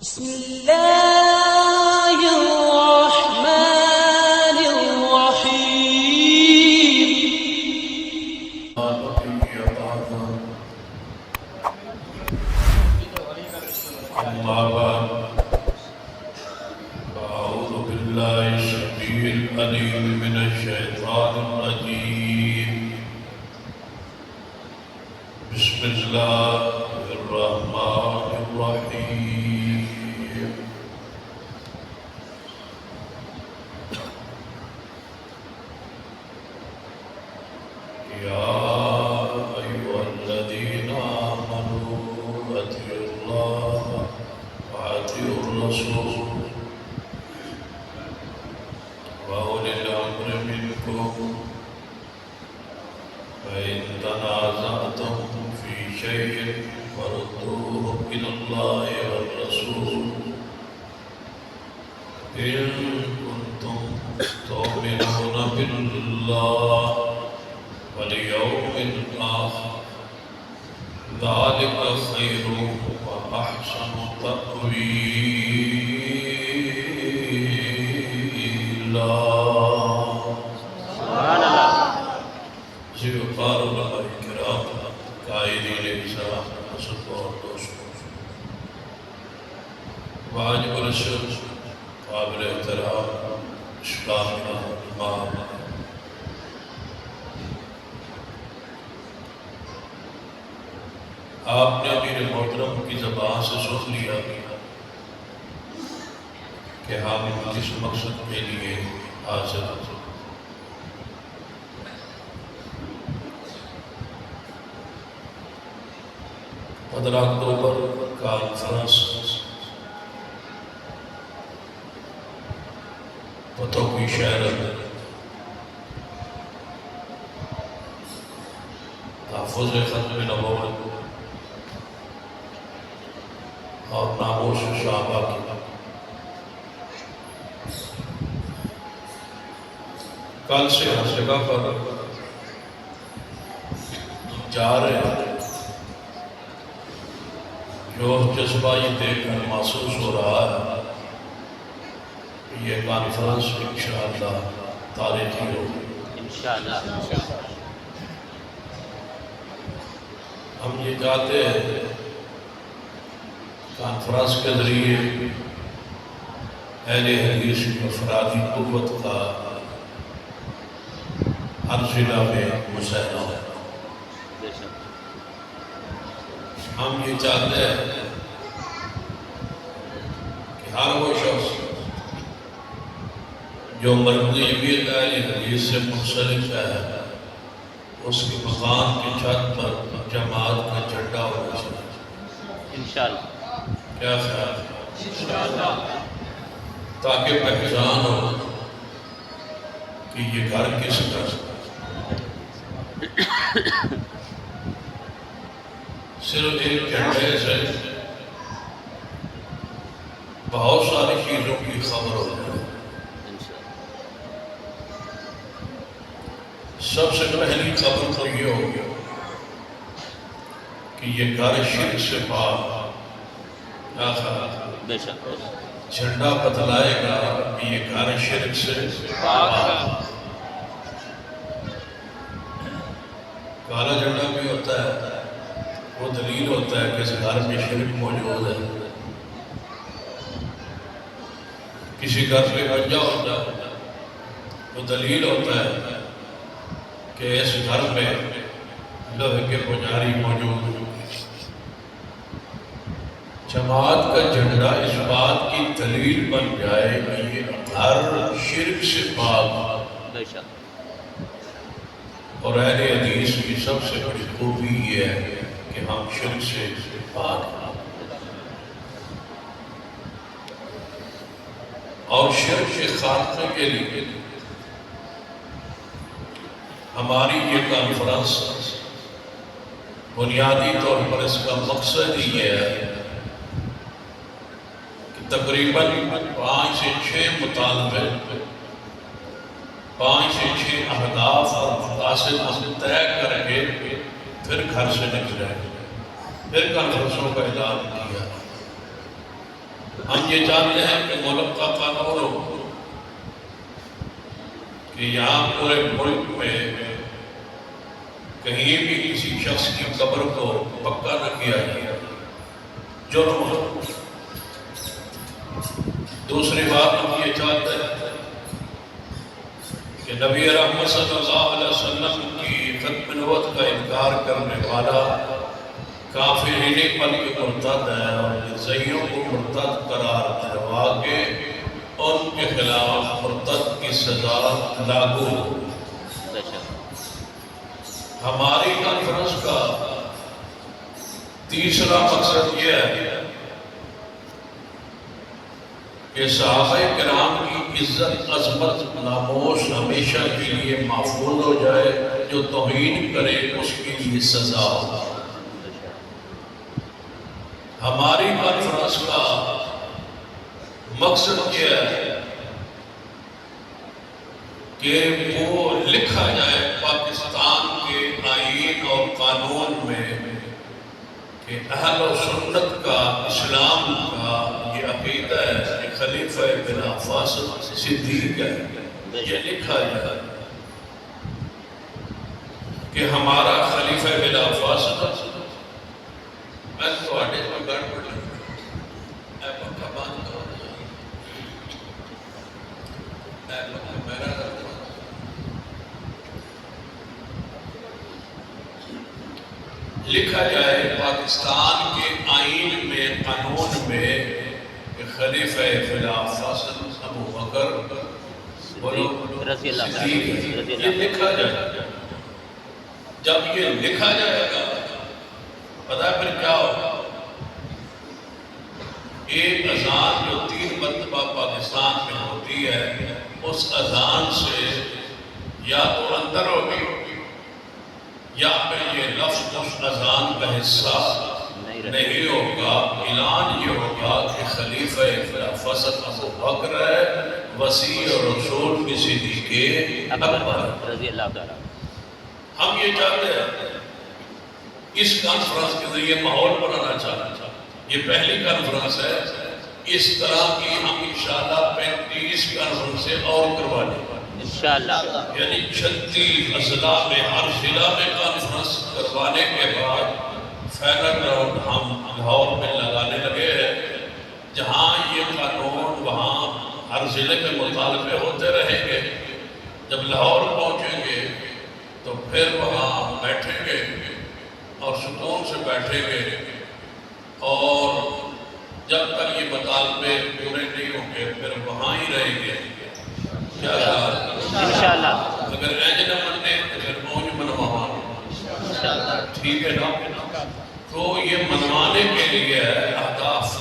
بسم الله الرحمن الرحيم. أما بعد فأعوذ بالله السميع العليم من الشيطان الرجيم. بسم الله الرحمن الرحيم. يا أيها الذين آمنوا أطيعوا الله وأطيعوا الرسول وأولي الأمر منكم فإن تنازعتم في شيء فردوه إلى الله والرسول إن كنتم تؤمنون بالله واليوم الآخر ذلك خير وأحسن تأويلا. سبحان الله. ذوالفقار علماء کرام، قائدین نظام، اساتذہ اور دوستوں، واجب الرسول قابل احترام اسلام کا امام، آپ نے امیر محترم کی زبان سے سن لیا کہ ہم کس مقصد کے لیے حاضر ہیں۔ 15 اکتوبر کانفرنس پتوکی شہر تحفظ ختم نبوت اور ناموس صحابہ کی کل سے ہر جگہ پر جا رہے ہیں۔ جو جذبہ یہ دیکھ کر محسوس ہو رہا ہے یہ کانفرنس انشاءاللہ تاریخی ہوگی۔ انشاءاللہ ہم یہ چاہتے ہیں کانفرنس کے ذریعے اہل حدیث کی افرادی قوت کا ہر ضلع میں مظاہرہ ہو۔ ہم یہ چاہتے ہیں کہ ہر وہ شخص جو مرکزیت اہل حدیث سے منسلک ہے اس کی مکان کی چھت پر جماعت کا جھنڈا ہونا چاہیے۔ انشاءاللہ کیا خیال ہے؟ انشاءاللہ تاکہ پہچان ہو کہ یہ گھر کس کا ہے۔ صرف ایک جھنڈے سے بہت ساری چیزوں کی خبر ہو جائے۔ سب سے پہلی خبر تو یہ ہوگی کہ یہ گھر شرک سے پاک کیا خیال ہے؟ بے شک جھنڈا بتلائے گا کہ یہ گھر شرک سے پاک ہے۔ کالا جھنڈا بھی ہوتا ہے، وہ دلیل ہوتا ہے کہ اس گھر میں شرک موجود ہے۔ کسی گھر پہ گنجا ہوتا ہے، وہ دلیل ہوتا ہے کہ اس گھر میں لوہے کے پجاری موجود ہیں۔ جماعت کا جھنڈا اس بات کی دلیل بن جائے کہ یہ گھر شرک سے پاک ہے۔ بے شک اور اہل حدیث کی سب سے بڑی خوبی یہ ہے کہ ہم شرک سے پاک ہیں، اور شرک کے خاتمے کے لیے ہماری یہ کانفرنس بنیادی طور پر اس کا مقصد ہی یہ ہے کہ تقریباً 5 سے 6 مطالبے، 5 سے 6 اہداف اور مقاصد ہم طے کر کے پھر گھر سے نکلے، پھر کانفرنسوں کا اعلان کیا۔ ہم یہ چاہتے ہیں کہ ملک کا قانون ہو کہ یہاں پورے ملک میں کہیں بھی کسی شخص کی قبر کو پکا نہ کیا جائے، جرم ہو۔ دوسری بات ہم یہ چاہتے ہیں کہ نبی رحمت صلی اللہ علیہ وسلم کی ختم نبوت کا انکار کرنے والا کافر ہی نہیں بلکہ مرتد ہے، اور مرزائیوں کو مرتد قرار دلوا کے ان کے خلاف مرتد کی سزا لاگو ہو۔ ہماری کانفرنس کا تیسرا مقصد یہ ہے کہ صحابہ کرام کی عزت، عظمت، ناموس ہمیشہ کے لیے محفوظ ہو جائے، جو توہین کرے اس کے لیے سزا ہو۔ ہماری کانفرنس کا مقصد یہ ہے کہ وہ لکھا جائے پاکستان کے آئین اور قانون میں کہ اہل و سنت کا، اسلام کا یہ عقیدہ ہے کہ خلیفہ بلا فاصل صدیق ہے، یہ لکھا جائے کہ ہمارا خلیفہ بلا فاصل۔ میں تو آٹے میں گھر پڑھا اے پکا بند کرو، اے پکا میرا گھر پڑھا۔ لکھا جائے پاکستان کے آئین میں، قانون میں کہ خلیفہ بلا فاصل ابو بکر رضی اللہ صدیق عنہ، یہ لکھا جائے۔ جب یہ لکھا جائے گا پتہ ہے پھر کیا ہوگا؟ ایک اذان جو 3 مرتبہ پاکستان میں ہوتی ہے، اس اذان سے یا تو اندر ہوگی یا پھر یہ لفظ اس اذان کا حصہ نہیں ہوگا۔ اعلان یہ ہوگا کہ خلیفہ بلا فاصل ابو بکر ہے، وصی اور رسول کی صدیق اکبر رضی اللہ تعالیٰ۔ ہم یہ چاہتے ہیں اس کانفرنس کے ذریعے ماحول بنانا چاہتے ہیں۔ یہ پہلی کانفرنس ہے، اس طرح کی ہم انشاءاللہ 35 کانفرنسیں اور کروا لیں گے انشاءاللہ، یعنی 36 اضلاع میں، ہر ضلع میں کانفرنس کروانے کے بعد فائنل راؤنڈ ہم لاہور میں لگانے لگے ہیں، جہاں یہ قانون وہاں ہر ضلع میں مطالبے ہوتے رہیں گے۔ جب لاہور پہنچیں گے تو پھر وہاں بیٹھیں گے اور سکون سے بیٹھیں گے، اور جب تک یہ مطالبے پورے نہیں ہوں گے پھر وہاں ہی رہیں گے۔ کیا انشاءاللہ، اگر اینج نہ مننے تو پھر اونج منوانا، انشاءاللہ، ٹھیک ہے نا؟ تو یہ منوانے کے لیے اہداف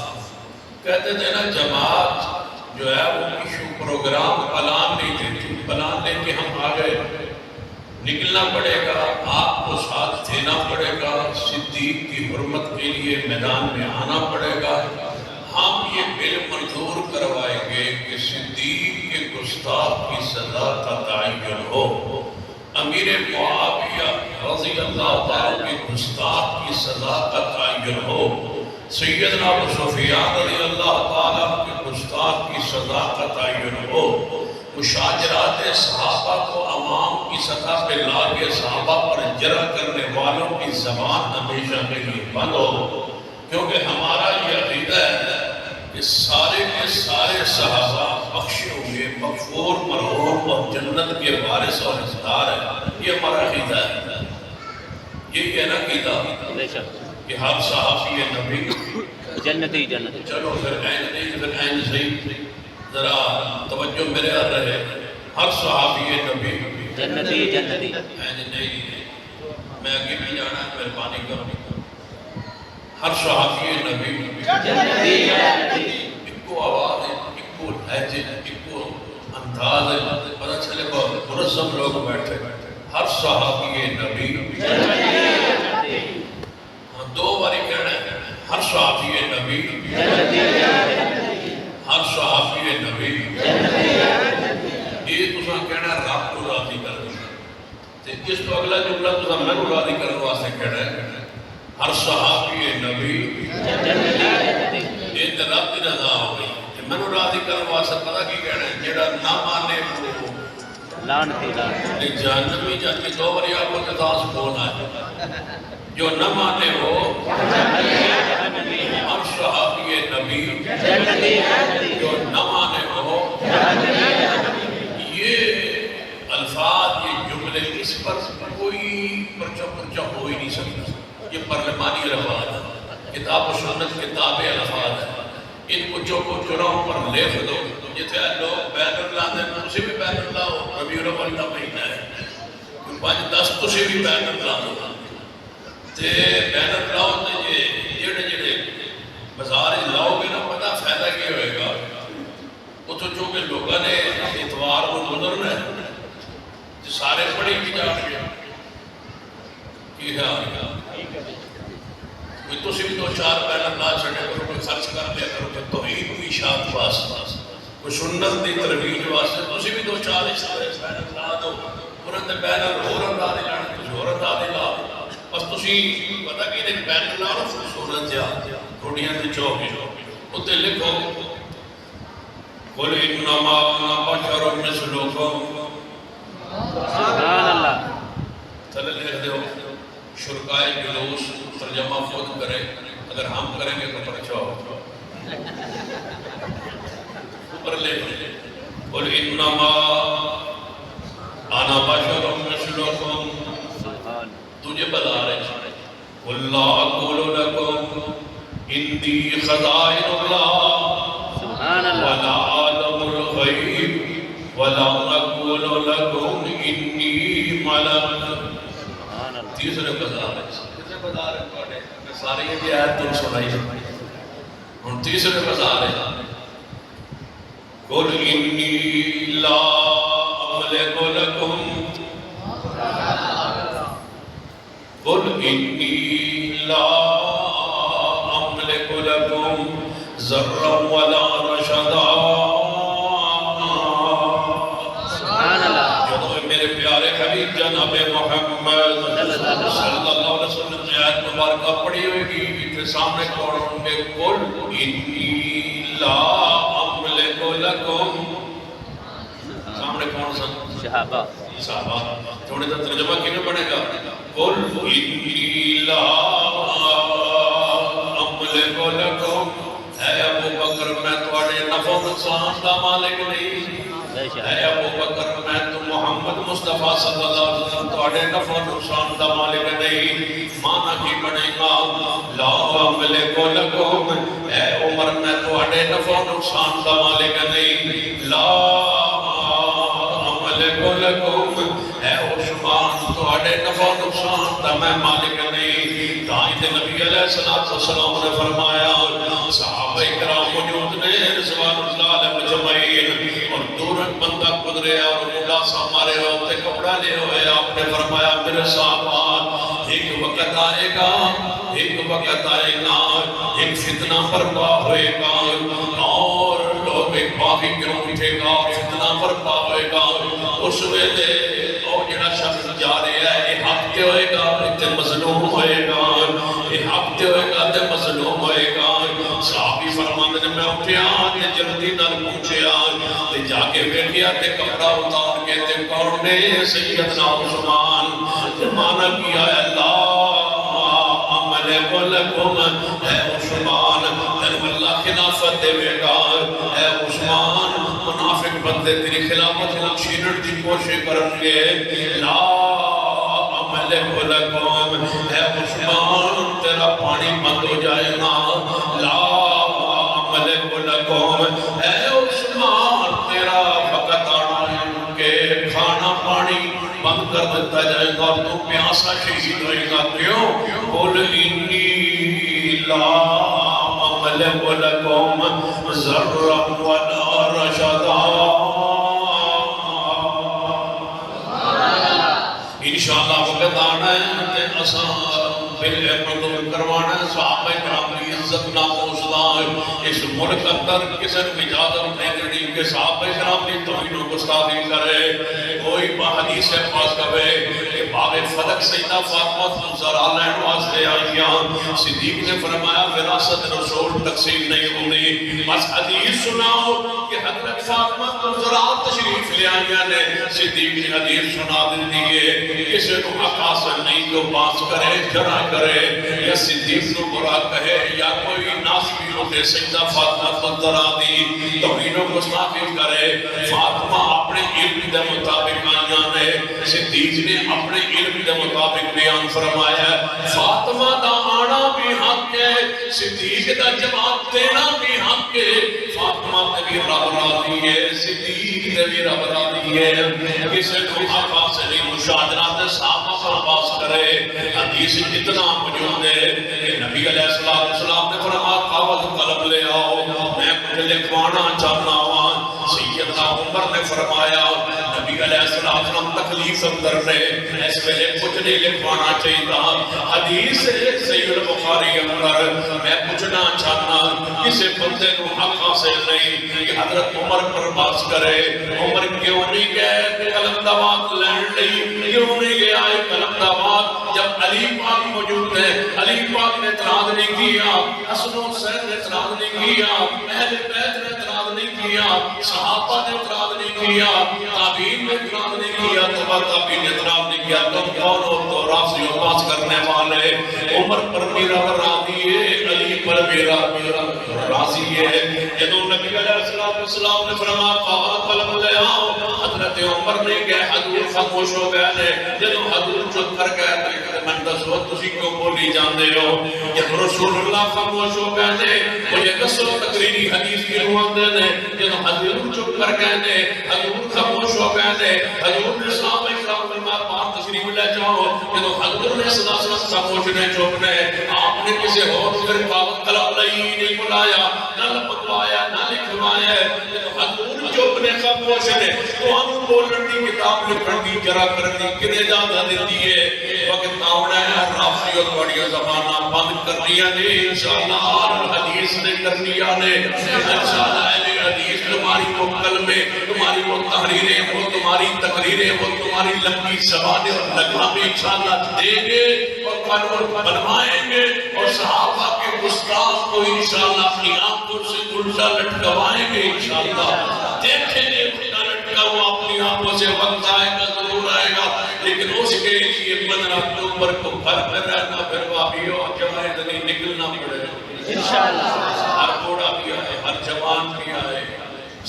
کہتے تھے نا، جماعت جو ہے وہ ایشو پروگرام پلان نہیں دیتی، پلان لے کے ہم آگے نکلنا پڑے گا، آپ کو ساتھ دینا پڑے گا، صدیق کی حرمت کے لیے میدان میں آنا پڑے گا۔ ہم یہ بل منظور کروائیں گے کہ صدیق کے گستاخ کی سزا کا تعین ہو، امیر معاویہ رضی اللہ تعالیٰ کے گستاخ کی سزا کا تعین ہو، سیدنا ابو سفیان رضی اللہ تعالیٰ کے گستاخ کی سزا کا تعین ہو، مشاجرات صحابہ کو عوام کی سطح پہ لا کے صحابہ پر جرح کرنے والوں کی زبان ہمیشہ کے لیے بند ہو، کیونکہ ہمارا یہ عقیدہ ہے کہ سارے کے سارے صحابہ بخشے ہوئے، مغفور، مرحوم اور جنت کے وارث اور حقدار ہیں۔ یہ ہمارا عقیدہ ہے، یہ کہنا عقیدہ بے شک، کہ ہر صحابی نبی جنتی جنتی۔ چلو پھر این نہیں، پھر این صحیح، ذرا توجہ میرے آ رہے، ہر صحابی نبی جنتی جنتی۔ این نہیں، میں آگے بھی جانا ہے، مہربانی کرو۔ ہر صحابی نبی جنتی جنتی۔ ایک آواز ہے، ایک لہجے، ایک انداز ہے، پتہ چلے بہت منظم لوگ بیٹھے، ہر صحابی نبی جنتی جنتی۔ ہم 2 باری کہنا ہے، ہر صحابی نبی جنتی جنتی۔ ہر صحابی نبی جنتی جنتی۔ یہ تساں کہنا ہے رب کو راضی کر دینا، تے اس تو اگلا جملہ تساں میں کو راضی کرنے واسطے کہنا ہے، ہر صحابی نبی جنتی جنتی۔ یہ تے رب دی رضا ہو میں نے راضی کرنے واسطے پتا کی کہنا ہے جڑا نہ مانے وہ لعنتی لعنتی جہنمی جاتی دو باری آپ کو کتاس بولنا ہے جو نہ مانے وہ اور صحابی نبی جنتی جنتی جو نہ مانے وہ یہ الفاظ یہ جملے اس پر کوئی پرچہ ہو ہی نہیں سکتا یہ پرلمانی الفاظ ہے کتاب و سنت کتاب الفاظ ہے ان کو جو کو چراؤں پر لکھ دو جتنے لوگ بین اللہ دیں اسے بھی بین اللہ ہو ربیع الاول کا مہینہ ہے 5-10 اسے بھی بین اللہ ہو تے بین اللہ ہوتے جڑے جڑے بازار لاؤ گے نا پتہ فائدہ کیا ہوئے گا وہ تو جو کہ لوگوں نے اتوار کو گزرنا ہے جو سارے پڑھی کی جا رہے ہیں کی ہے کوئی تو بھی 2-4 بین اللہ چھڑے کرو کوئی خرچ کر لیا کرو کہ توحید کی اشاعت پاس کوئی سنت دی ترویج واسطے تو بھی 2-4 اس طرح بین اللہ دو انہوں نے بین اللہ دے لانے کچھ اور اللہ دے لا بس تسی پتہ کی نہیں بین اللہ رو خوبصورت جا روڑیاں دے چوکی اتنے لکھو قل انما انا بشر مثلکم سبحان اللہ چلے لکھ دو شرکائے جلوس ترجمہ خود کرے اگر ہم کریں گے تو پرچہ ہو اوپر لے قل انما انا بشر مثلکم سبحان تجھے بتا رہے قل لا اقول لکم عندی خزائن اللہ سبحان اللہ ولا عالم الغیب ولا اقول لکم انی ملک سبحان اللہ تیسرے بتا رہے کتنے بتا رہے سارے یہ بھی آیت تم سنائی ہم تیسرے بتا رہے قل انی لا املک لکم قل انی لا املک لکم ذرا ولا رشدا سبحان اللہ جو میرے پیارے حبیب جناب محمد صلی اللہ علیہ وسلم نے آیت مبارکہ پڑھی ہوئے گی کہ سامنے کون ہوں گے قل انی لا املک لکم سامنے کون سن صحابہ صحابہ تھوڑے دا ترجمہ کیوں بنے گا قل انی لا املک لکم اے ابو بکر میں تھوڑے نفع و نقصان دا مالک نہیں بے شک اے ابو بکر میں تو محمد مصطفیٰ صلی اللہ علیہ وسلم تھوڑے نفع و نقصان دا مالک نہیں مانا کی بنے گا لا املک لکم اے عمر میں تھوڑے نفع و نقصان دا مالک نہیں لا املک لکم اے عثمان تھوڑے نفع و نقصان دا میں مالک نہیں دائیں نبی علیہ السلام نے فرمایا صحابہ اکرام موجود نے رضوان اللہ علیہ مجمعین اور دور ایک بندہ گزرے اور ملا سا مارے ہوتے کپڑا لے ہوئے آپ نے فرمایا میرے صحابہ ایک وقت آئے گا ایک فتنہ برپا ہوئے گا اور لوگ ایک باقی گروہ اٹھے گا فتنہ برپا ہوئے گا اس ویلے اور جڑا شخص جا رہا ہے یہ حق تے ہوئے گا تے مظلوم ہوئے گا یہ حق تے ہوئے گا تے مظلوم ہوئے گا صحابی فرماندے نے میں اٹھیا تے جلدی نال پہنچیا تے جا کے بیٹھیا تے کپڑا اتار کے تے کون نے سیدنا عثمان مانا کیا ہے اللہ املک لکم اے عثمان تینو اللہ خلافت دے گا اے عثمان منافق بندے تیری خلافت کو چھینن دی کوشش کرن گے لا املک لکم اے عثمان تیرا پانی بند ہو جائے گا لا املک لکم اے عثمان تیرا وقت آنا کہ کھانا پانی بند کر دیتا جائے گا اور تو پیاسا شہید ہوئے گا کیوں قل انی لا املک لکم ذرا ولا رشدا انشاءاللہ وقت آنا ہے کہ اساں پھر مندوب کروانا صحابہ کرام کی عزت ناموزدہ اس ملک اندر کسی نے اجازت نہیں دینی کہ صحابہ کرام کی توہین و گستاخی کرے کوئی حدیث پاس کرے کہ باب فلک سیدہ فاطمہ زہرا لین واسطے آئیاں صدیق نے فرمایا وراثت رسول تقسیم نہیں ہوتی بس حدیث سناؤ کہ حضرت فاطمہ زہرا تشریف لے آئیاں نے صدیق نے حدیث سنا دیتی ہے کسی کو حقاصل نہیں جو باس کرے جرا کرے یا صدیق کو برا کہے یا کوئی ناسبی ہوتے سیدہ فاطمہ زہرا دی توہین و گستاخی کرے فاطمہ اپنے علم دے مطابق آئیاں نے صدیق نے اپنے علم دے مطابق بیان فرمایا فاطمہ دا آنا بھی حق ہے صدیق دا جواب دینا بھی حق ہے فاطمہ تے بھی رب راضی ہے صدیق تے بھی رب راضی ہے کسی کو حق حاصل نہیں مشاہدات صحابہ پر باس کرے حدیث اتنا موجود ہے کہ نبی علیہ السلام نے فرمایا کاغذ قلم لے آؤ میں کچھ لکھوانا چاہتا ہوں سیدنا عمر نے فرمایا نبی علیہ السلام تکلیف اندر نے اس ویلے کچھ نہیں لکھوانا چاہیے حدیث صحیح البخاری اندر میں پوچھنا چاہتا کسی بندے کو حق حاصل نہیں کہ حضرت عمر پر باس کرے عمر کیوں نہیں گئے قلم دبات لین لی کیوں نہیں گیا قلم دبات جب علی پاک موجود ہے علی پاک نے اعتراض نہیں کیا حسن و حسین نے اعتراض نہیں کیا اہل بیت نے اعتراض نہیں کیا صحابہ نے اعتراض نہیں کیا تابعین نے اعتراض نہیں کیا تبع تابعین نے اعتراض نہیں کیا تم کون ہو تو رافضی و باس کرنے والے عمر پر میرا راضی ہے علی پر میرا راضی ہے جدو نبی علیہ السلام نے فرمایا کاغذ قلم لے آؤ حضرت عمر نے گئے حضور خاموش ہو گئے جدو حضور چپ کر گئے من دسو تسی کیوں بولی جاندے ہو جب رسول اللہ خاموش ہو گئے مجھے دسو تقریری حدیث کی روان دے دے جدو حضور چپ کر گئے حضور خاموش ہو گئے حضور نے صحابہ اکرام فرمایا باہر تشریف لے جاؤ جدو حضور نے صلی اللہ علیہ وسلم خاموش نے چپ نے آپ نے کسی اور پھر کاغذ قلم نہیں بلایا نہ لکھوایا نہ لکھوایا جدو حضور چپ نے خاموش نے تو ہم بولن دی کتاب لکھن دی جرا کرن دی کنے اجازت دیتی ہے وقت آونا ہے رافضی اور بڑی زبانہ بند کر دیا نے انشاءاللہ حدیث نے کر دیا نے انشاءاللہ اہل حدیث تمہاری وہ کلمے تمہاری وہ تحریریں وہ تمہاری تقریریں وہ تمہاری لمبی زبانیں اور لگامیں انشاءاللہ دیں گے اور قانون بنوائیں گے اور صحابہ کے گستاخ کو انشاءاللہ اپنی آنکھوں سے الٹا لٹکوائیں گے انشاءاللہ دیکھیں گے الٹا لٹکا وہ اپنی آنکھوں سے وقت آئے گا ضرور آئے گا لیکن اس کے لیے 15 اکتوبر کو گھر میں رہنا پھر واپیو جمعہ دنی نکلنا پڑے انشاءاللہ ہر گوڑا بھی آئے ہر جوان بھی آئے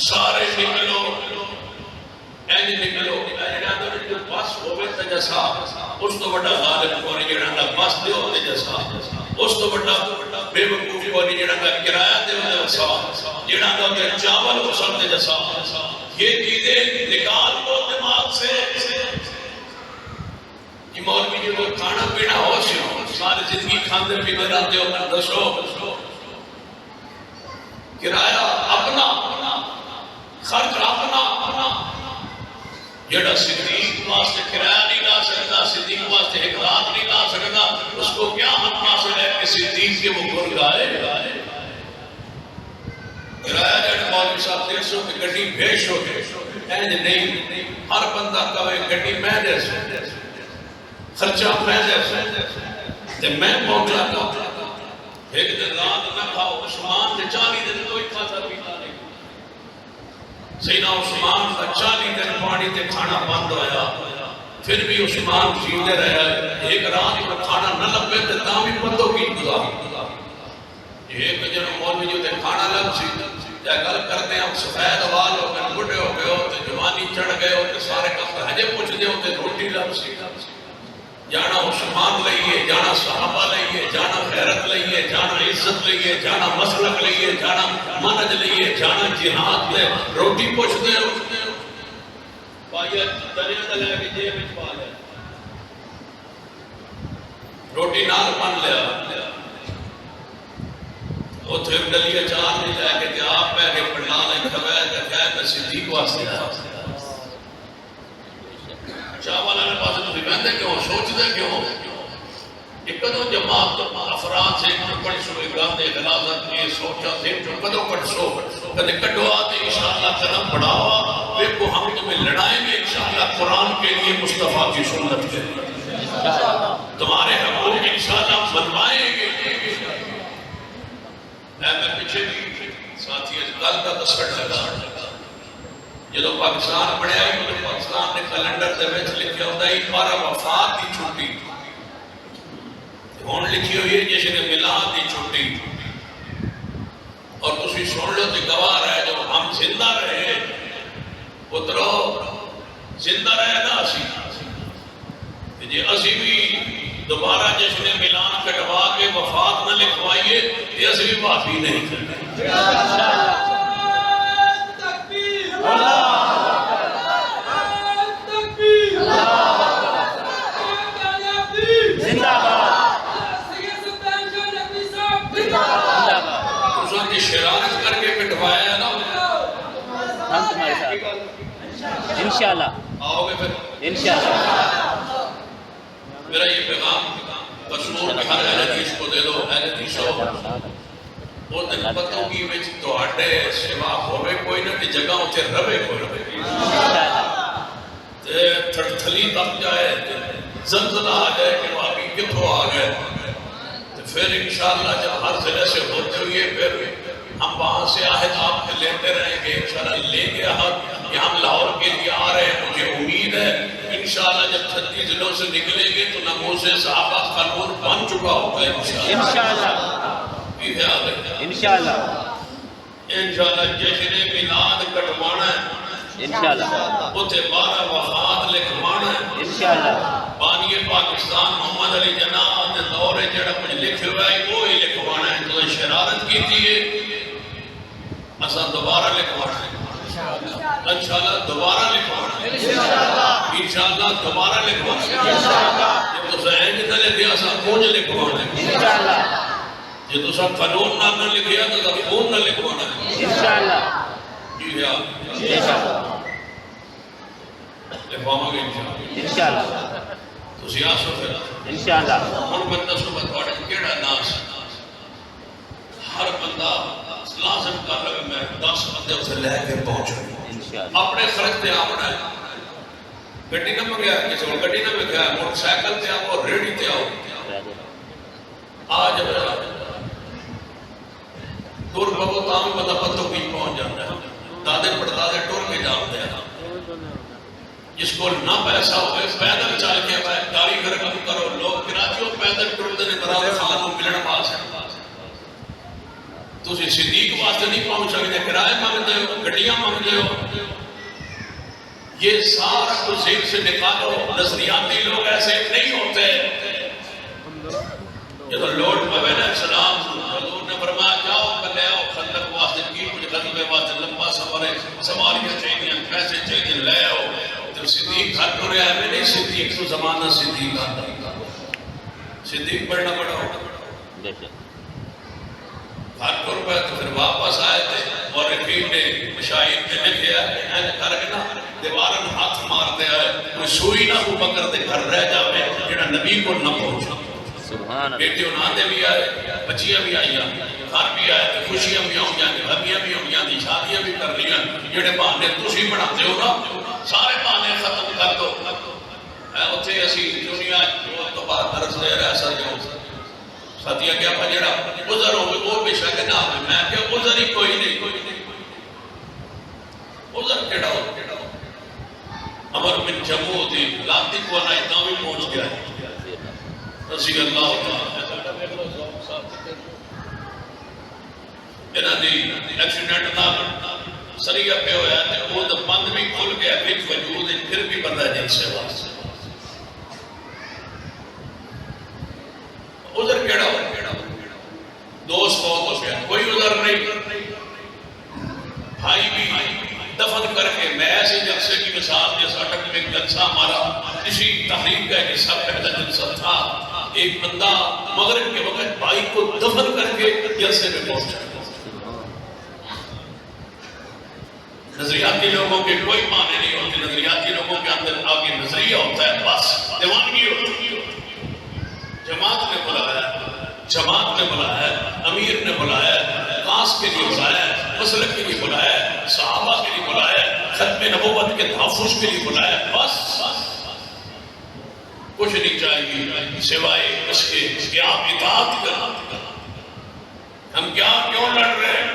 سارے نکلو اینی نکلو جو بس ہوئے تجسا اس تو بڑا غالب کو نہیں جڑا بس دے ہوتے جیسا اس تو بڑا بے وقوف کو نہیں جڑا کرایہ دے ہوتے جیسا جڑا ہوتے چاول کو سمتے جیسا یہ چیزیں نکال کو دماغ سے کہ مولوی جو کھانا پینا ہو ساری زندگی کھاندے پینے رہتے ہو میں دسو کرایہ اپنا خرچ اپنا جڑا صدیق واسطے کرایہ نہیں لا سکتا صدیق واسطے اقرار نہیں لا سکتا اس کو کیا حق حاصل ہے کہ صدیق کے وہ گر گائے کرایہ جڑا مولوی صاحب 150 کی گڈی بھیش ہو گئے نہیں ہر بندہ کہے گڈی میں دے سو خرچہ میں دے سو میں پہنچا تھا ایک دن رات نہ کھاؤ عثمان نے 40 دن کوئی کھاتا پیتا نہیں سیدنا عثمان کا 40 دن پانی تے کھانا بند ہویا پھر بھی عثمان جیتے رہے ایک رات میں کھانا نہ لگے تے تاں بھی پتوں کی گزاری ایک جنوں مولوی جو تے کھانا لگ سی تے گل کرتے ہیں سفید وال ہو گئے بڑھے ہو گئے تے جوانی چڑھ گئے تے سارے کم ہجے پوچھ دے تے روٹی لگ سی جانا عثمان لئیے جانا صحابہ لئیے جانا غیرت لئیے جانا عزت لئیے جانا مسلک لئیے جانا منج لئیے جانا جہاد لئے روٹی پوچھ دے پائیے دریا لے کے جیب وچ پا لیا روٹی نال بن لیا اتھے ڈلیے چار نہیں لے کے آپ پہ کے پڑھنا لیں کھوائے کہ صدیق واسطے چاہ والا نے پاس تو بہندے کیوں سوچ دے کیوں ایک دو جماعت افراد سے پڑھ سو گاندے غلازت کے سوچا سے جو کدو پڑھ سو کدے کٹوا تے انشاءاللہ قدم بڑھاوا ویکو ہم تمہیں لڑائیں گے انشاءاللہ قرآن کے لیے مصطفیٰ کی سنت کے تمہارے حقوق انشاءاللہ منوائیں گے۔ میں پیچھے بھی ساتھی گل کا دسڑ لگا جدو پاکستان بڑھیا ہے تو پاکستان نے کیلنڈر دے وچ لکھیا ہوندا ہے 12 وفات کی چھٹی ہون لکھی ہوئی ہے جشن میلاد کی چھٹی اور تسی سن لو تے گواہ رہے جو ہم زندہ رہے پترو زندہ رہے نا اسی جی اسی بھی دوبارہ جشن میلاد کٹوا کے وفات نہ لکھوائیے تے اسی بھی معافی نہیں کرتے۔ شرارت کر کے کٹوایا نا ہم تمہارے ساتھ انشاءاللہ آؤ گے پھر انشاءاللہ۔ میرا یہ پیغام قصور میں ہر اہل حدیث کو دے دو، اہل حدیث ہو اور دن پتوں کی وچ تواڈے سوا ہوے کوئی نہ کہ جگہ تے رہے کوئی تے تھڑتھلی تک جائے زلزلہ آ جائے کہ واقعی کتھوں آ گئے پھر انشاءاللہ جب ہر ضلع سے ہوتے ہوئے پھر ہم وہاں سے عہد آپ کے لیتے رہیں گے انشاءاللہ لے کے عہد کہ ہم لاہور کے لیے آ رہے ہیں۔ مجھے امید ہے انشاءاللہ جب 36 ضلعوں سے نکلیں گے تو ناموس صحابہ قانون بن چکا ہوگا انشاءاللہ۔ یہ خیال ہے انشاءاللہ انشاءاللہ جشن میلاد کٹوانا ہے انشاءاللہ اتھے 12 وفات لکھوانا ہے انشاءاللہ۔ بانی پاکستان محمد علی جناح نے دور جڑا کچھ لکھے ہوا ہے وہ ہی لکھوانا ہے تو شرارت کی تھی اساں دوبارہ لکھوانا ہے انشاءاللہ دوبارہ لکھوانا ہے انشاءاللہ دوبارہ لکھوانا ہے جب تو سہنگ نہ لکھیا اساں کونج لکھوانا ہے انشاءاللہ جب تو سب قانون نہ لکھیا تو کون نہ لکھوانا ہے انشاءاللہ جی ہاں انشاءاللہ لکھواما گے انشاءاللہ تو سیاسو پھر انشاءاللہ ہن بندہ صبح تھوڑے کیڑا ناس ہر بندہ لازم کر لگے میں 10 بندے اسے لے کے پہنچوں اپنے خرچ تے آونا ہے گڈی نہ منگیا کسی اور گڈی نہ منگیا موٹر سائیکل تے آؤ ریڑھی تے آؤ آج دور بابو تام بندہ پتوں کی پہنچ جاتا ہے دادے پڑدادے ٹور کے جانتے ہیں جس کو نہ پیسہ ہوئے پیدل چل کے گاڑی گرم کرو لوگ کراچیوں پیدل ٹرتے نے برابر خانوں ملن پاس ہے تو اسی صدیق واسطے نہیں پہنچ سکتے کرائے مانگتے ہو گڈیاں مانگتے ہو یہ سارا کو ذہن سے نکالو نظریاتی لوگ ایسے نہیں ہوتے یہ تو لوٹ پوے نا سلام حضور نے فرمایا جاؤ کلے آؤ خندق واسطے کی کچھ غزوے واسطے لمبا سفر ہے سواریاں چاہیے پیسے چاہیے لے آؤ تو صدیق گھر کو رہا ہے میں نہیں صدیق تو زمانہ صدیق آتا صدیق پڑھنا پڑا ہوگا گھر کو روپے تو پھر واپس آئے تھے اور رقیب نے مشاہد نے لکھے ہے گھر کے نا دیوارن ہاتھ مارتے آئے کوئی سوئی نہ ابو بکر دے گھر رہ جاوے جنہا نبی کو نہ پہنچا بیٹے انہاں دے بھی آئے بچیاں بھی آئیاں گھر بھی آئے تو خوشیاں بھی ہوں جانے غمیاں بھی ہوں جانے شادیاں بھی کر لیا جنہے بہانے تسی بڑھاتے ہو نا سارے بہانے ختم کر دو اتھے اسی دنیا تو بعد درس دے رہا ایسا جو ساتھیا کیا پجڑا عذر ہوئے وہ بے شک نہ ہوئے میں کہ عذر ہی کوئی نہیں عذر کیڑا ہو امر من جمعو دی لابدی کو آنا اتنا بھی پہنچ گیا ہے رضی اللہ تعالیٰ انہاں دی ایکسیڈنٹ نہ سریعہ پہ ہویا ہے وہ تو بند بھی کھل گیا بچ وجود پھر بھی بندہ جن سے واسطہ عذر کیڑا ہو دوست بہت ہو گیا کوئی عذر نہیں بھائی بھی دفن کر کے میں ایسے جلسے کی مثال جیسا اٹک میں جلسہ ہمارا اسی تحریک کا جیسا پہلا جلسہ تھا ایک بندہ مغرب کے وقت بھائی کو دفن کر کے جلسے میں پہنچا نظریاتی لوگوں کے کوئی معنی نہیں ہوتے نظریاتی لوگوں کے اندر آگے نظریہ ہوتا ہے بس دیوانگی ہوتی ہے جماعت نے بلایا، جماعت نے بلایا، امیر نے بلایا، کاس کے لیے بلایا، مسلک کے لیے بلایا، صحابہ کے لیے بلایا، ختم نبوت کے تحفظ کے لیے بلایا. بس کچھ نہیں چاہیے سوائے اس کے کہ آپ اطاعت کریں. ہم کیوں لڑ رہے ہیں؟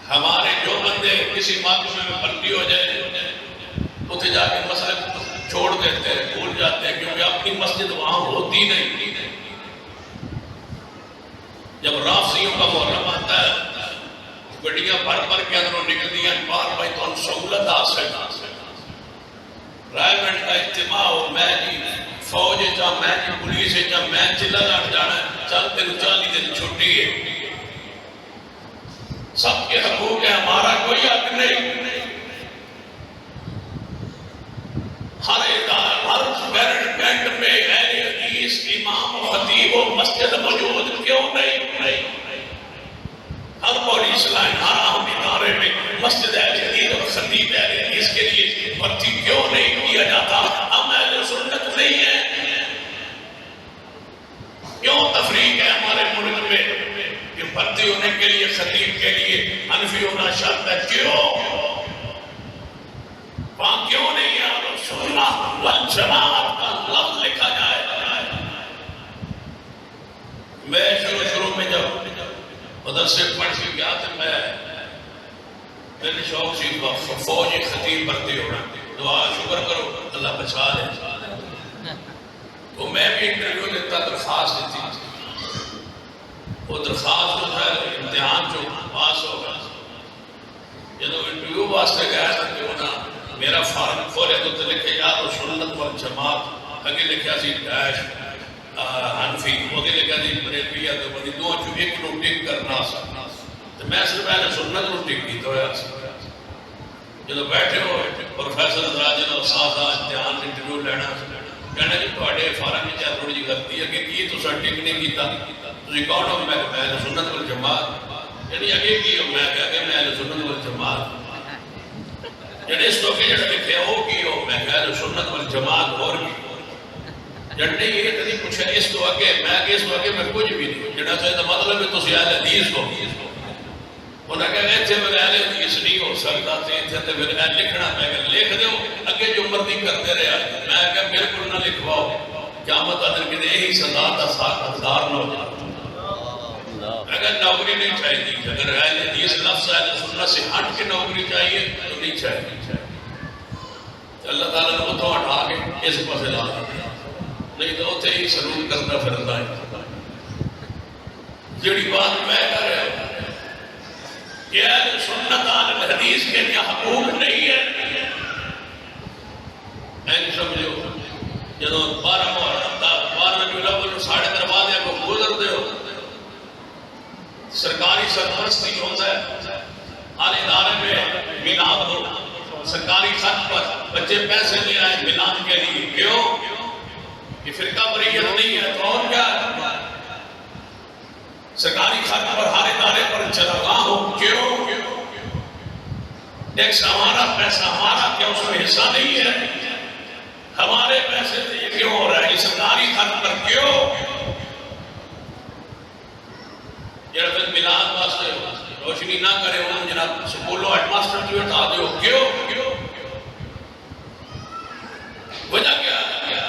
ہمارے جو بندے کسی محکمے میں بھرتی ہو جائے اتنے جا کے مسلک چھوڑ دیتے ہیں، بھول جاتے ہیں، کیونکہ اپنی مسجد وہاں ہوتی نہیں. جب رافضیوں کا محرم آتا ہے گڈیاں بھر کے اندروں نکلتی ہیں، بار بھائی تو سہولت حاصل رائمنڈ کا اجتماع ہو، میں جی فوج چاہ، میں جی پولیس چاہ، میں چلا لٹ جانا ہے، چل تین 40 دن چھٹی ہے. سب کے حقوق ہے، ہمارا کوئی حق نہیں. ہر کینٹ میں اہل حدیث امام و خطیب و مسجد موجود کیوں نہیں؟ ہر پولیس لائن، ہر اہم ادارے میں مسجد اہل حدیث اور خطیب اہل حدیث کے لیے بھرتی کیوں نہیں کیا جاتا؟ ہم اہل سنت نہیں ہیں. کیوں تفریق ہے ہمارے ملک میں کہ بھرتی ہونے کے لیے خطیب کے لیے حنفی ہونا شرط ہے؟ کیوں وہاں کیوں نہیں ہے اہل سنت والجماعت کا لفظ لکھا جائے؟ میں شروع میں جب ادھر سے پڑھ کے گیا تھا، میرے شوق سی فوج خطیب بھرتی ہونا، دعا شکر کرو اللہ بچا لے. تو میں بھی انٹرویو دیتا، درخواست دیتی. وہ درخواست جو ہے امتحان جو پاس ہوگا، جب انٹرویو واسطے گیا تھا کہ وہ میرا فارم کھولے تو لکھے یا تو سنت والجماعت، اگے لکھا سی ڈیش حنفی، اگے لکھا سی بریلوی تو بڑی دو ایک نو ٹک کرنا سکنا. تو میں صرف پہلے سنت نو ٹک کی تو جب بیٹھے ہوئے پروفیسر راجن اور ساتھ امتحان انٹرویو لینا کہنا جی تھوڑے فارم میں تھوڑی جی غلطی ہے کہ کی تو ٹک نہیں کیتا، تسی کون ہو؟ میں اہل سنت والجماعت. یعنی اگے کی ہو؟ میں کہا کہ میں اہل سنت والجماعت. جڑے اس توکے جڑے لکھے ہو کی ہو؟ میں کہا اہل سنت والجماعت اور کی. جڑے یہ تھی پوچھا اس تو اگے، میں کہ اس تو اگے میں کچھ بھی نہیں. جڑا چاہے مطلب ہے تسی اہل حدیث ہو. انہوں نے کہا اتنے میں اہل حدیث نہیں ہو سکتا، اتنے پھر لکھنا. میں کہ لکھ دو، اگے جو مرضی کرتے رہا. میں کہ بالکل نہ لکھواؤ، قیامت والے دن یہی سزا کا حقدار نہ ہو جاتا. اگر نوکری نہیں چاہیے، اگر اہل حدیث لفظ اہل سنت سے ہٹ کے نوکری چاہیے تو نہیں چاہیے. اللہ تعالیٰ نے اتوں ہٹا کے اس پاس لا دیا، نہیں تو اتنے ہی سلوک کرنا پھرتا ہے. جڑی بات میں کر رہا ہوں کہ اہل سنت اہل حدیث کے لیے حقوق نہیں ہے. این سمجھو جدو 12 محرم کا 12 ربیع الاول ساڑھے دروازے کو گزرتے ہو، سرکاری سرپرستی ہوتا ہے، ہر ادارے میں میلاد ہو، سرکاری خط پر بچے پیسے لے آئے میلاد کے لیے. کیوں؟ یہ فرقہ بریت نہیں ہے تو اور کیا ہے؟ سرکاری خط پر ہر ادارے پر چراغاں ہو. کیوں؟ ٹیکس ہمارا، پیسہ ہمارا، کیا اس میں حصہ نہیں ہے؟ ہمارے پیسے سے یہ کیوں ہو رہا ہے؟ یہ سرکاری خط پر کیوں؟ جب پھر میلاد واسطے روشنی نہ کرے وہ جناب سکولوں ہیڈ ماسٹر کی ہٹا دو. کیوں؟ وجہ کیا ہے؟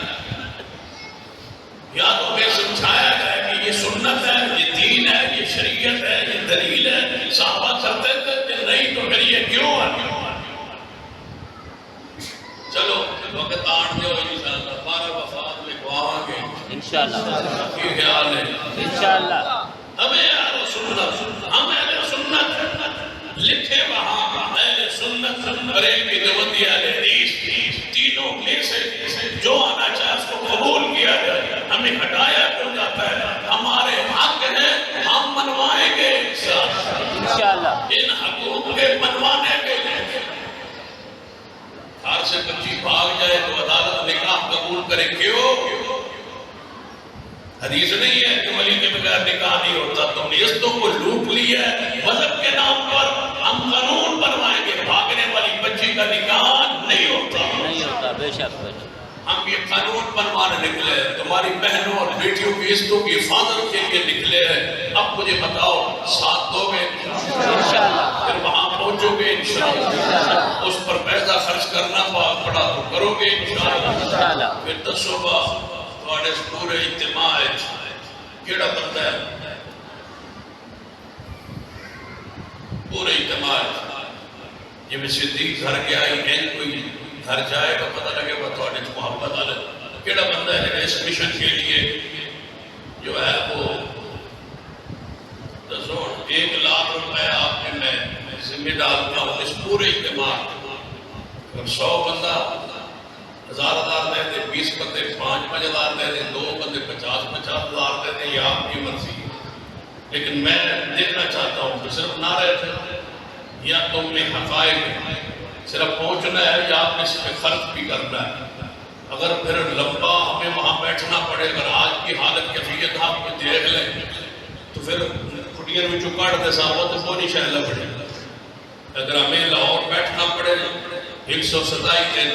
یا تو ہمیں سمجھایا جائے کہ یہ سنت ہے، یہ دین ہے، یہ شریعت ہے، یہ دلیل ہے، صحابہ کرتے تھے، نہیں تو پھر یہ کیوں ہے؟ چلو وقت آن دو انشاءاللہ 12 وفات لکھواؤں گے انشاءاللہ. یہ خیال ہے انشاءاللہ. ہمیں اہل سنت، ہم اہل سنت لکھے وہاں اہل سنت بریلوی دیوبندی اہل حدیث تینوں میں سے جو آنا چاہے اس کو قبول کیا جائے. ہمیں ہٹایا کیوں جاتا ہے؟ ہمارے حق ہیں، ہم منوائیں گے انشاءاللہ. ان حقوق کے منوانے کے لیے گھر سے بچی بھاگ جائے تو عدالت نکاح قبول کرے. کیوں؟ حدیث نہیں ہے کہ ولی کے بغیر نکاح نہیں ہوتا. تم نے اس تو کو لوٹ لیا ہے مذہب کے نام پر. ہم قانون بنوائیں گے بھاگنے والی بچی کا نکاح نہیں ہوتا. نہیں ہوتا، بے شک. ہم یہ قانون بنوانے نکلے ہیں، تمہاری بہنوں اور بیٹیوں کی عزتوں کی حفاظت کے لیے نکلے ہیں. اب مجھے بتاؤ ساتھ دو گے انشاءاللہ. پھر وہاں پہنچو گے انشاءاللہ. اس پر پیسہ خرچ کرنا پڑا تو کرو گے انشاءاللہ. انشاءاللہ. پھر دسو با تھوڑے اس پورے اجتماع کیڑا بندہ ہے؟ پورے اجتماع جب صدیق گھر گیا این کوئی گھر جائے گا پتہ لگے گا تھوڑے محبت آلے کیڑا بندہ ہے جنہیں اس مشن کے لیے جو ہے وہ 1 لاکھ روپے آپ کے میں ذمہ ڈالتا ہوں اس پورے اجتماع. اگر 100 بندہ 1000 دے دے، 20 بندے 5,000 دے دے، 2 بندے 50,000 دے دے، یہ آپ کی مرضی. لیکن میں دیکھنا چاہتا ہوں کہ صرف نعرے تھے یا تم نے حقائق صرف پہنچنا ہے یا آپ نے اس پہ خرچ بھی کرنا ہے. اگر پھر لمبا ہمیں وہاں بیٹھنا پڑے، اگر آج کی حالت کیفیت آپ کو دیکھ لیں تو پھر کھٹیاں میں چکاڑ دے صاحبہ تو کونی شہلہ پڑے. اگر ہمیں لاہور بیٹھنا پڑے 127 دن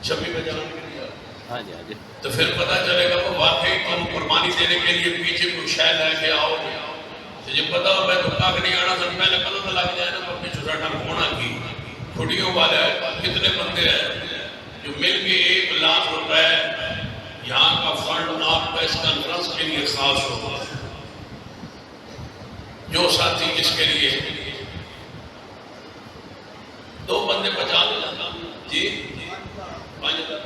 26 بجے تو پھر پتہ چلے گا وہ واقعی تم قربانی دینے کے لیے پیچھے کوئی شہر لے کے آؤ گے. جب پتا ہو میں دکھا کے نہیں آنا تو پہلے پتہ تو لگ جائے نا کہ اپنی چھوٹا ہونا کی. کھڑیوں والے کتنے بندے ہیں جو مل کے 1 لاکھ روپے یہاں کا فنڈ آپ کا اس کانفرنس کے لیے خاص ہوگا. جو ساتھی اس کے لیے 2 بندے 50,000 جی 5,000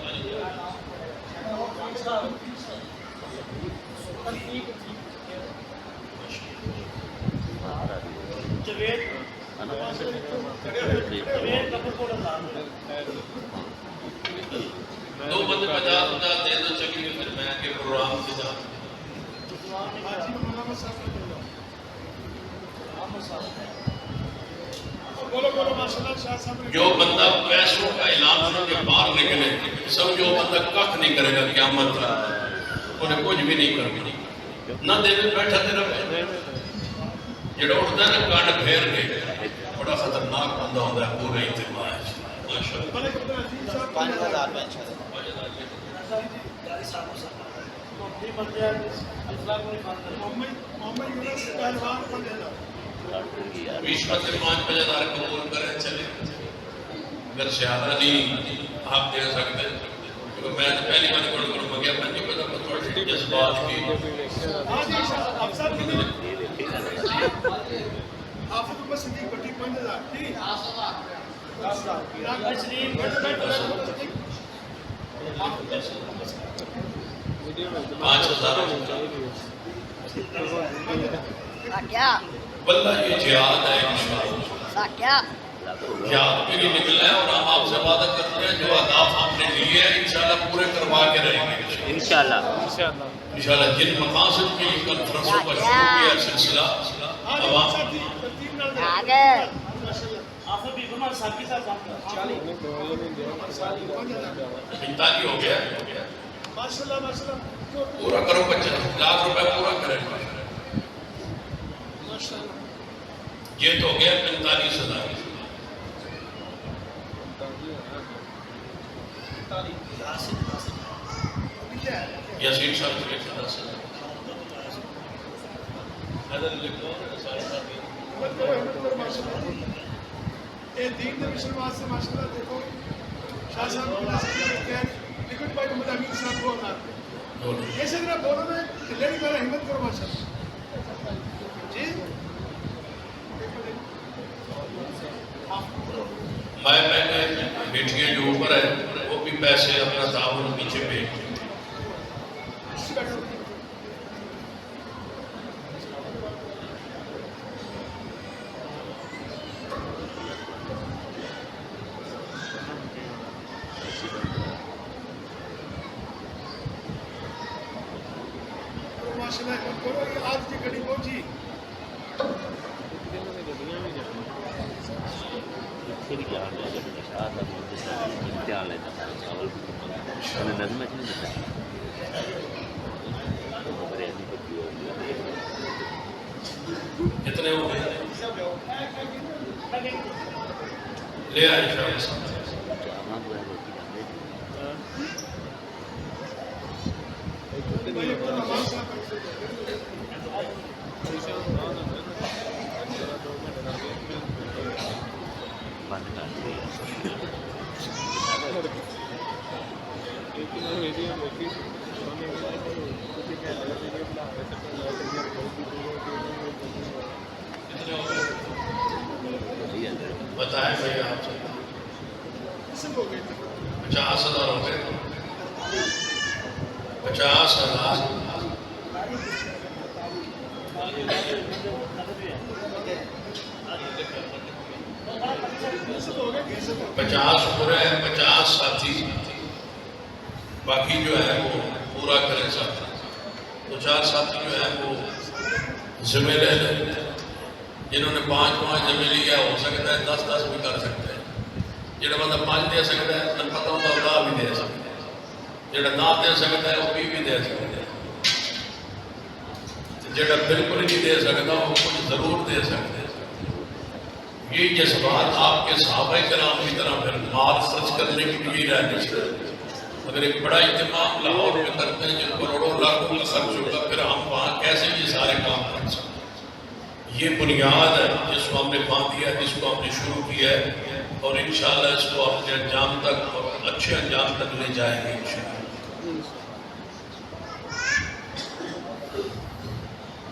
2 بندے 50,000 دے دو چلیے پھر میں کے پروگرام سے جاؤں. جو بندہ پیسوں کا اعلان ہونے کے باہر نکلے سمجھو بندہ کخ نہیں کرے گا قیامت انہیں کچھ بھی نہیں کرے نہ دے دے بیٹھا دے رہے. جڑا اٹھتا ہے نا کانڈ پھیر کے بڑا خطرناک بندہ ہوتا ہے پورے اجتماع. بیش بندے 5,000 قبول کریں چلے. اگر شہادہ نہیں آپ دے سکتے کیونکہ میں تو پہلی بار کھڑ کروں میں گیا میں نہیں پتا میں تھوڑی جذبات کی حافظ صدیق بٹی 5,000 بلہ یہ جہاد ہے انشاءاللہ. جہاد کے لیے نکلنا ہے اور ہم آپ سے وعدہ کرتے ہیں جو اہداف ہم نے لیے ہیں انشاءاللہ پورے کروا کے رہیں گے انشاءاللہ. انشاءاللہ جن مقاصد کے لیے کنفرنسوں کا شروع کیا ہے سلسلہ عوام 45 ہو گیا پورا کرو 25 لاکھ روپے پورا کریں. یہ تو ہو گیا 45,000. یاسین صاحب کے 10,000 حضر لکھو دین نے مشن واسطے ماشاءاللہ دیکھو شاہ صاحب کی نصیحت ہے لیکن بھائی محمد امین صاحب کو آتے ایسے طرح بولو میں کہ لیڈی میرا ہمت کرو ماشاءاللہ جی. مائیں بہنیں بیٹیاں جو اوپر ہیں وہ بھی پیسے اپنا تعاون پیچھے بھیج. آج کی گھڑی پہنچی کتنے ہو گئے لے آئے شاہ بتائیں بھائی آپ سے 50,000 ہو گئے 50,000 50 پورے ہیں 50 ساتھی باقی جو ہے وہ پورا کریں ساتھی تو 4 ساتھی جو ہے وہ ذمہ لے لیں جنہوں نے 5 ذمہ لیا ہو سکتا ہے 10 بھی کر سکتے ہیں جہاں بندہ 5 دے سکتا ہے تن پتہ ہوتا ہے 10 بھی دے سکتا ہے جہاں نہ دے سکتا ہے وہ بھی دے سکتا ہے جہاں بالکل نہیں دے سکتا وہ کچھ ضرور دے سکتے ہیں یہ جذبات آپ کے صحابہ کرام کی طرح پھر مال خرچ کرنے کی بھی رہنی چاہیے اگر ایک بڑا اہتمام لاہور میں کرتے ہیں جن کروڑوں لاکھوں کا خرچ ہوگا پھر ہم وہاں کیسے یہ سارے کام کر سکتے ہیں یہ بنیاد ہے جس کو ہم نے باندھی ہے جس کو ہم نے شروع کیا ہے اور انشاءاللہ اس کو اپنے انجام تک اور اچھے انجام تک لے جائیں گے انشاءاللہ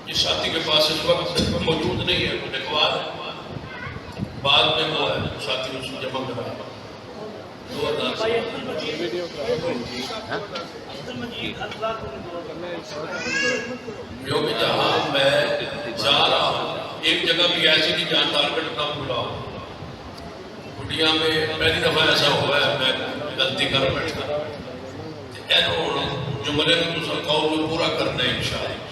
اس ساتھی کے پاس اس وقت موجود نہیں ہے وہ لکھوا ہے بعد میں وہ ہے ساتھی اس کو جمع کرا کیونکہ جہاں میں جا رہا ہوں ایک جگہ بھی ایسی نہیں جہاں ٹارگٹ نہ پورا ہو کٹیا میں پہلی دفعہ ایسا ہوا ہے میں غلطی کر بیٹھا جملے میں تو سب قول کو پورا کرنا ہے انشاءاللہ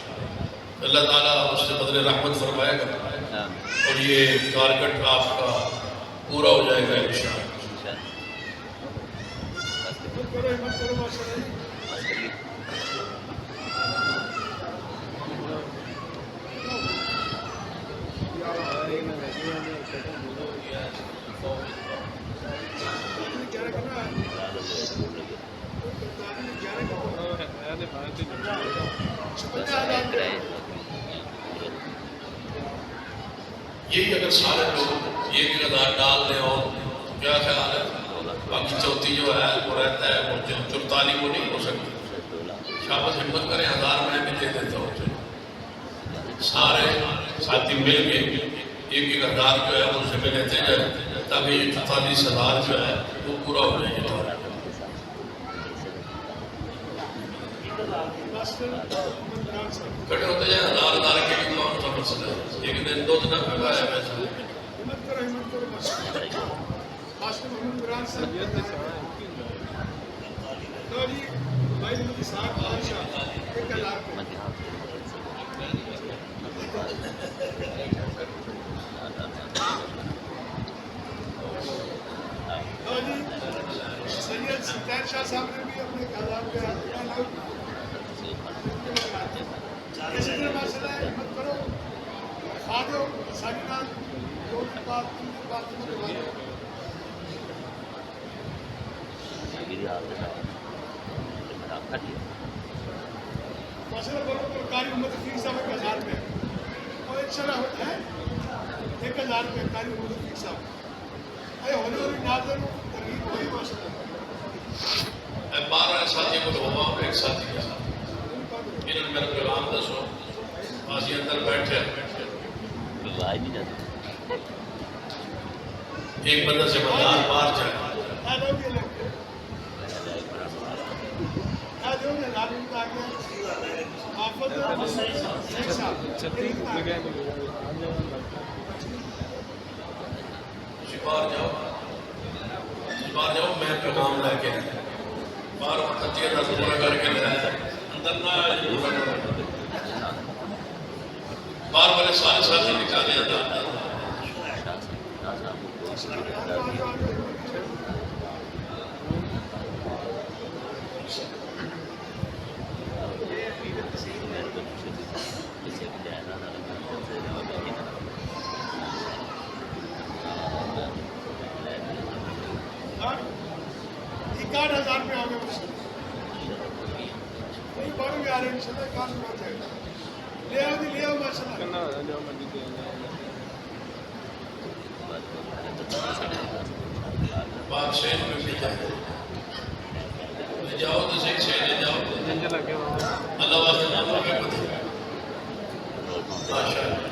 اللہ تعالیٰ اس سے بدلے رحمت فرمائے گا اور یہ ٹارگٹ آپ کا پورا ہو جائے گا انشاءاللہ یہی اگر سارے لوگ 1,000 ڈال دیں اور کیا خیال ہے باقی چوتھی جو ہے وہ رہتا ہے وہ 44 کو نہیں ہو سکتی شابت ہمت کریں 1000 میں بھی دے دیتا ہوں سارے ساتھی مل کے 1,000 جو ہے وہ ذمہ لیتے جائیں تاکہ یہ 44,000 جو ہے وہ پورا ہو جائے کھڑے ہوتے جائیں 1000 کے بھی کون سا مسئلہ ہے ایک دن 2 دن میں آیا ویسا سید ستار شاہ صاحب نے بھی اپنے خیالات کے اسی طرح مسئلہ ہے ہمت کرو کھا دو ساری رات 2 دن بعد 3 دن بعد مسئلہ بولو تو کاری محمد فیق صاحب 1,000 روپے اور ایک شرح ہوتا ہے 1,000 روپے کاری محمد فیق صاحب ہونے والی ناظر ترغیب وہی مسئلہ میں 12 ساتھی کو ہوا ہوں ایک ساتھی کے ساتھ انہوں نے میرا پیغام دسو آجی اندر بیٹھے ایک بندہ سے مدار باہر جائے باہر جاؤ میں پیغام لے کے باہر خطیہ کا پورا کر کے لے اندر نہ باہر والے سارے ساتھی نکالے جاتا بادشاہ میں بھی جائے لے جاؤ تو صحیح سے لے جاؤ اللہ واسطے نام میں پتہ ماشاءاللہ